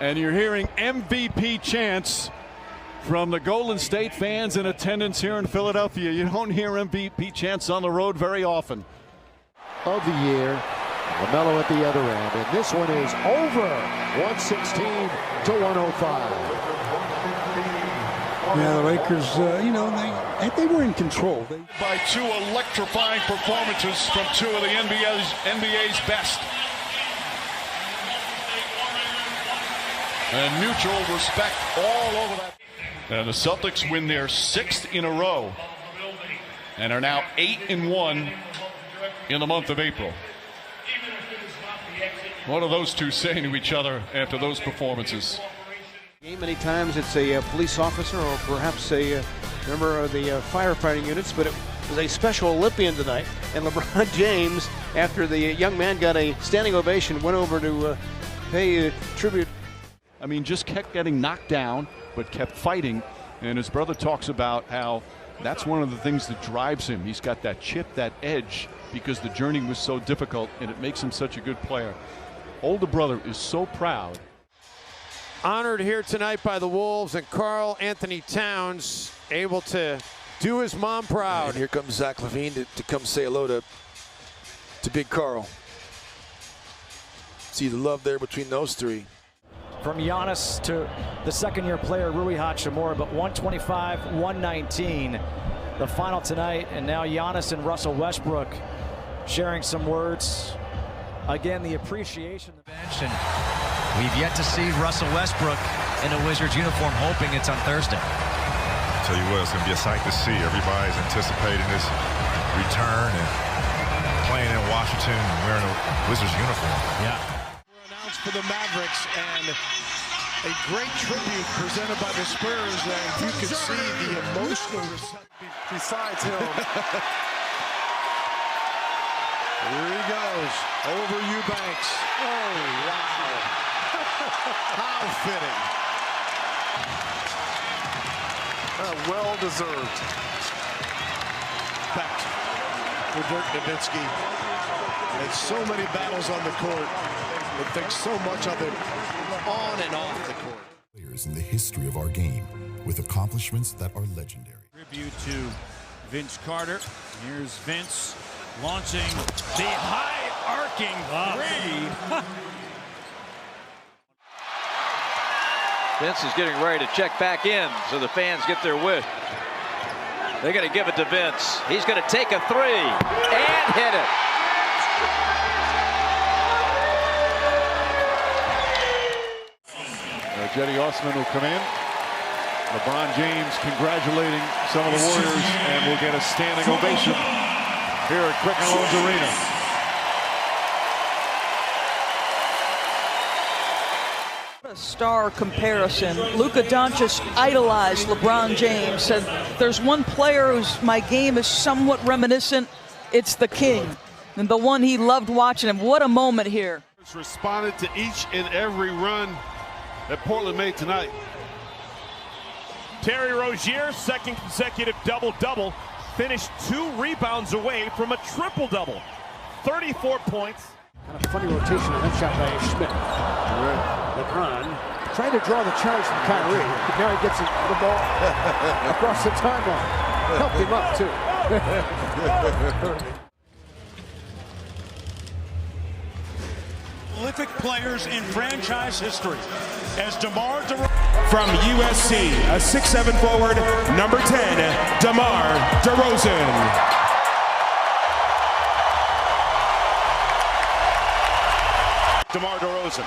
And you're hearing MVP chants from the Golden State fans in attendance here in Philadelphia. You don't hear MVP chants on the road very often. Of the year, LaMelo at the other end, and this one is over, 116 to 105. Yeah, the Lakers, they were in control. By two electrifying performances from two of the NBA's best. And mutual respect all over that. And the Celtics win their 6th in a row and are now 8-1 in the month of April. What are those two saying to each other after those performances? Many times it's a police officer or perhaps a member of the firefighting units, but it was a Special Olympian tonight. And LeBron James, after the young man got a standing ovation, went over to pay tribute. I mean, just kept getting knocked down, but kept fighting. And his brother talks about how that's one of the things that drives him. He's got that chip, that edge, because the journey was so difficult, and it makes him such a good player. Older brother is so proud. Honored here tonight by the Wolves, and Karl Anthony Towns able to do his mom proud. And here comes Zach LaVine to come say hello to Big Karl. See the love there between those three. From Giannis to the second-year player Rui Hachimura, but 125-119 the final tonight, and now Giannis and Russell Westbrook sharing some words. Again, the appreciation. The bench, and we've yet to see Russell Westbrook in a Wizards uniform, hoping it's on Thursday. I'll tell you what, it's going to be a sight to see. Everybody's anticipating this return and playing in Washington and wearing a Wizards uniform. Yeah. For the Mavericks, and a great tribute presented by the Spurs, and you can see the emotional reception besides him. Here he goes, over Eubanks. Oh, wow. How fitting. Well deserved. Back to Dirk Nowitzki. And so many battles on the court. But thinks so much of it on and off the court. Players in the history of our game with accomplishments that are legendary. Tribute to Vince Carter. Here's Vince launching the high arcing three. Vince is getting ready to check back in, so the fans get their wish. They're going to give it to Vince. He's going to take a three and hit it. Jetty Osman will come in. LeBron James congratulating some of the Warriors, and will get a standing ovation here at Quicken Loans Arena. What a star comparison. Luka Doncic idolized LeBron James, said there's one player whose my game is somewhat reminiscent, it's the King, and the one he loved watching him. What a moment here. Responded to each and every run that Portland made tonight. Terry Rozier's second consecutive double-double, finished 2 rebounds away from a triple-double. 34 points. Kind of funny rotation on that shot by Schmidt. LeBron trying to draw the charge from Kyrie. But now he gets the ball across the timeline. Helped him up, too. Prolific players in franchise history. As DeMar DeRozan. From USC, a 6'7" forward, number 10, DeMar DeRozan. DeMar DeRozan.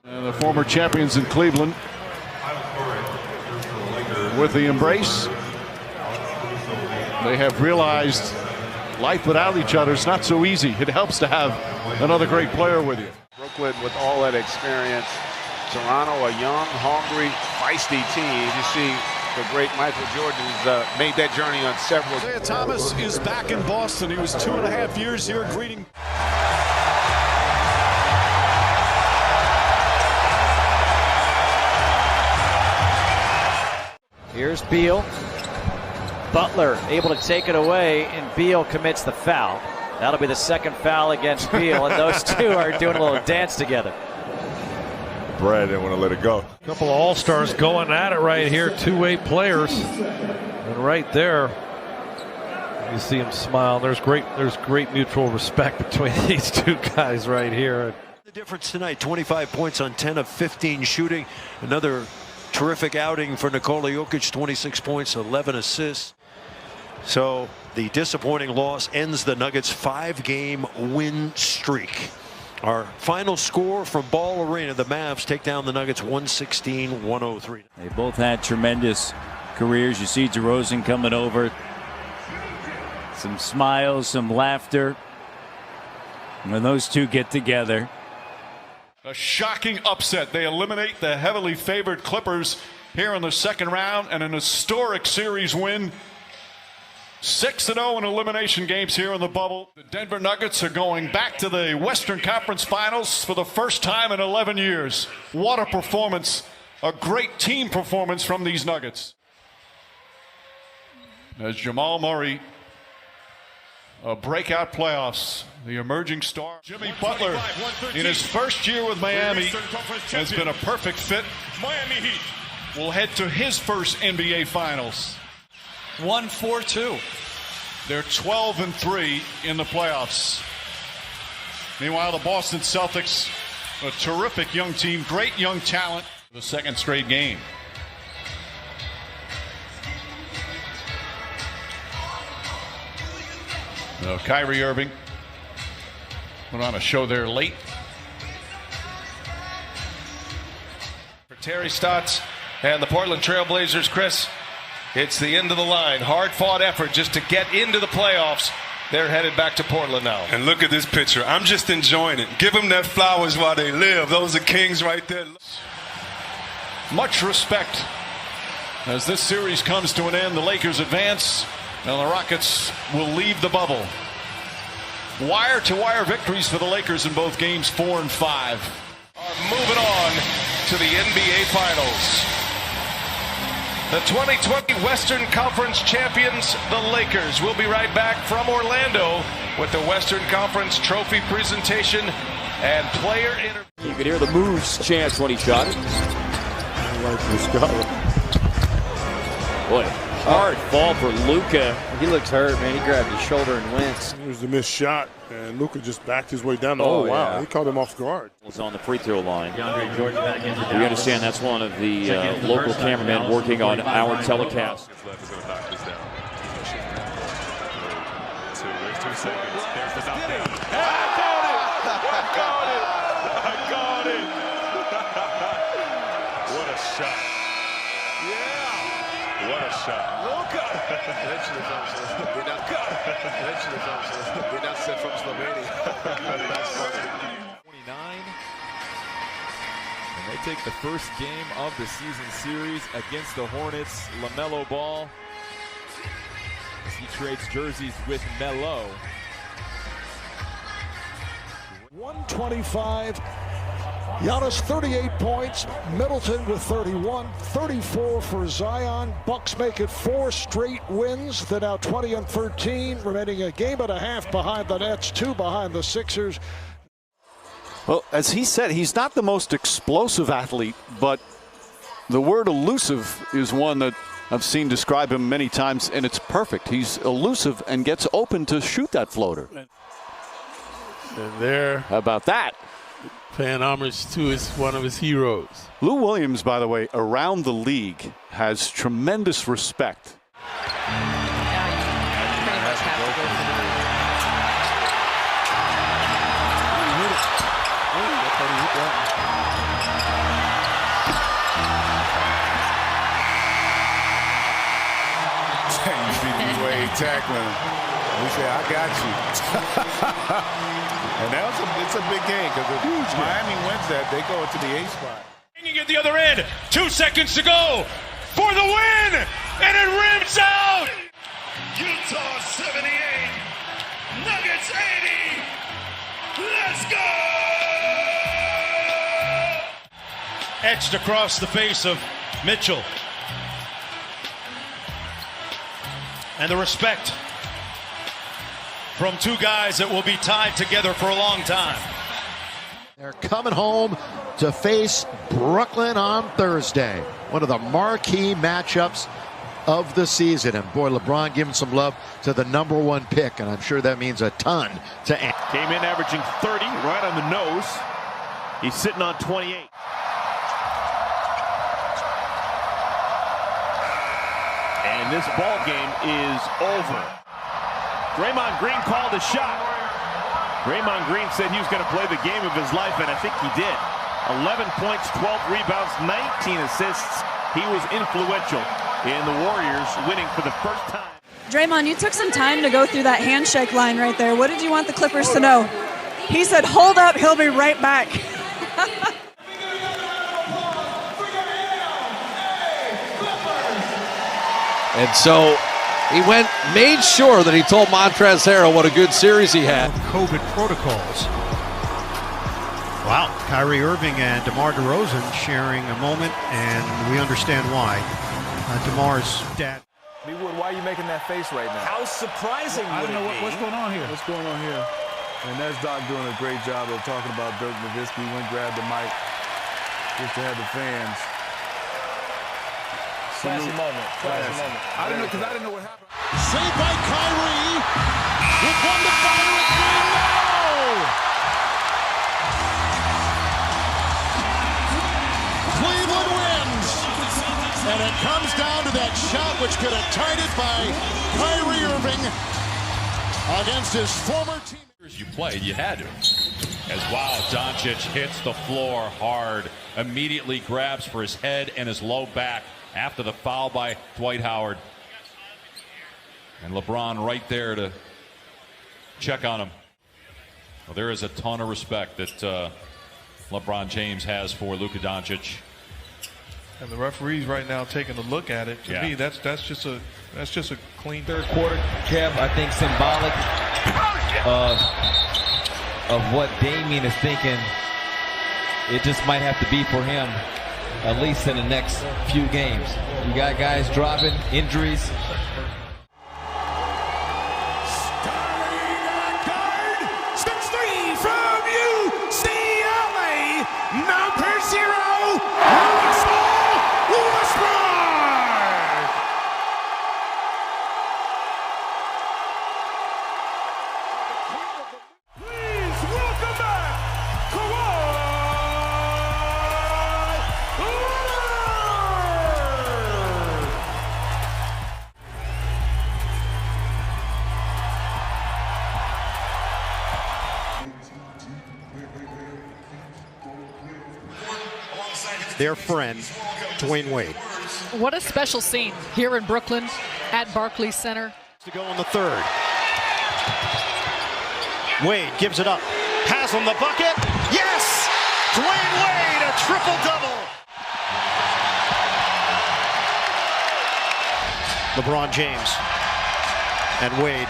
And the former champions in Cleveland with the embrace. They have realized life without each other is not so easy. It helps to have another great player with you. Brooklyn with all that experience. Toronto, a young, hungry, feisty team. You see the great Michael Jordan's made that journey on several. Isaiah Thomas is back in Boston. He was 2.5 years here greeting. Here's Beal. Butler able to take it away, and Beal commits the foul. That'll be the second foul against Beal, and those two are doing a little dance together. Brad didn't want to let it go. A couple of all-stars going at it right here, two-way players. And right there, you see him smile. There's great mutual respect between these two guys right here. The difference tonight, 25 points on 10 of 15 shooting. Another terrific outing for Nikola Jokic, 26 points, 11 assists. So the disappointing loss ends the Nuggets' 5-game win streak. Our final score from Ball Arena, the Mavs take down the Nuggets 116-103. They both had tremendous careers. You see DeRozan coming over. Some smiles, some laughter. When those two get together. A shocking upset. They eliminate the heavily favored Clippers here in the second round, and an historic series win. 6-0 in elimination games here in the bubble. The Denver Nuggets are going back to the Western Conference Finals for the first time in 11 years. What a performance. A great team performance from these Nuggets. As Jamal Murray, a breakout playoffs, the emerging star. Jimmy Butler, in his first year with Miami, has been a perfect fit. Miami Heat will head to his first NBA Finals. 1-4-2. They're 12-3 in the playoffs. Meanwhile, the Boston Celtics, a terrific young team, great young talent. The second straight game. Kyrie Irving went on a show there late. For Terry Stotts and the Portland Trailblazers, Chris, it's the end of the line. Hard-fought effort just to get into the playoffs. They're headed back to Portland now. And look at this picture. I'm just enjoying it. Give them their flowers while they live. Those are kings right there. Much respect as this series comes to an end. The Lakers advance, and the Rockets will leave the bubble. Wire-to-wire victories for the Lakers in both games 4 and 5. Moving on to the NBA Finals. The 2020 Western Conference champions, the Lakers, will be right back from Orlando with the Western Conference trophy presentation and player interview. You could hear the moves chants when he shot it. I like this guy. Boy, hard ball for Luka. He looks hurt, man. He grabbed his shoulder and winced. It was the missed shot, and Luka just backed his way down. Oh, wow. Yeah. He caught him off guard. Was on the free throw line. We understand that's one of the local cameramen working on our telecast. There's 2 seconds. There's the knockdown. I got it. What a shot. Yeah. What a shot. Luka. Did not set from Slovenia. That's funny. 29. And they take the first game of the season series against the Hornets. LaMelo Ball, as he trades jerseys with Melo. 125. Giannis 38 points, Middleton with 31, 34 for Zion. Bucks make it 4 straight wins. They're now 20-13, remaining a game and a half behind the Nets, 2 behind the Sixers. Well, as he said, he's not the most explosive athlete, but the word elusive is one that I've seen describe him many times, and it's perfect. He's elusive and gets open to shoot that floater. And there, how about that? Paying homage to one of his heroes. Lou Williams, by the way, around the league has tremendous respect. You see the way he tackling him. He said, I got you. And it's a big game because if Miami wins that, they go into the 8th spot. Hanging at the other end, 2 seconds to go for the win, and it rims out. Utah 78, Nuggets 80. Let's go! Etched across the face of Mitchell. And the respect from two guys that will be tied together for a long time. They're coming home to face Brooklyn on Thursday. One of the marquee matchups of the season. And boy, LeBron giving some love to the #1 pick, and I'm sure that means a ton to Came in averaging 30, right on the nose. He's sitting on 28. And this ball game is over. Draymond Green called a shot. Draymond Green said he was going to play the game of his life, and I think he did. 11 points, 12 rebounds, 19 assists. He was influential in the Warriors winning for the first time. Draymond, you took some time to go through that handshake line right there. What did you want the Clippers to know? He said, hold up, he'll be right back. And so he made sure that he told Montrezl Harrell what a good series he had. COVID protocols. Wow, Kyrie Irving and DeMar DeRozan sharing a moment, and we understand why. DeMar's dad. Why are you making that face right now? How surprising I would don't know it be? what's going on here. What's going on here? And that's Doc doing a great job of talking about Dirk Nowitzki. Went grabbed the mic just to have the fans. Classy moment. Classy moment. I didn't know because I didn't know what happened. Saved by Kyrie with one to fire at three. No! Cleveland wins, and it comes down to that shot which could have tied it by Kyrie Irving against his former team. You played, you had to. As wow, Doncic hits the floor hard, immediately grabs for his head and his low back after the foul by Dwight Howard. And LeBron right there to check on him. Well, there is a ton of respect that LeBron James has for Luka Doncic. And the referee's right now taking a look at it. To me, that's just a clean third quarter. Kev, I think symbolic of what Damian is thinking. It just might have to be for him, at least in the next few games. You got guys dropping, injuries. Starting at guard, 6'3" from UCLA, number 0, Westbrook. Please welcome back Kawhi their friend, Dwayne Wade. What a special scene here in Brooklyn at Barclays Center. To go in the third. Wade gives it up. Has on the bucket. Yes! Dwayne Wade, a triple-double. LeBron James and Wade,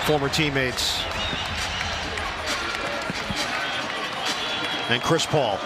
former teammates. And Chris Paul.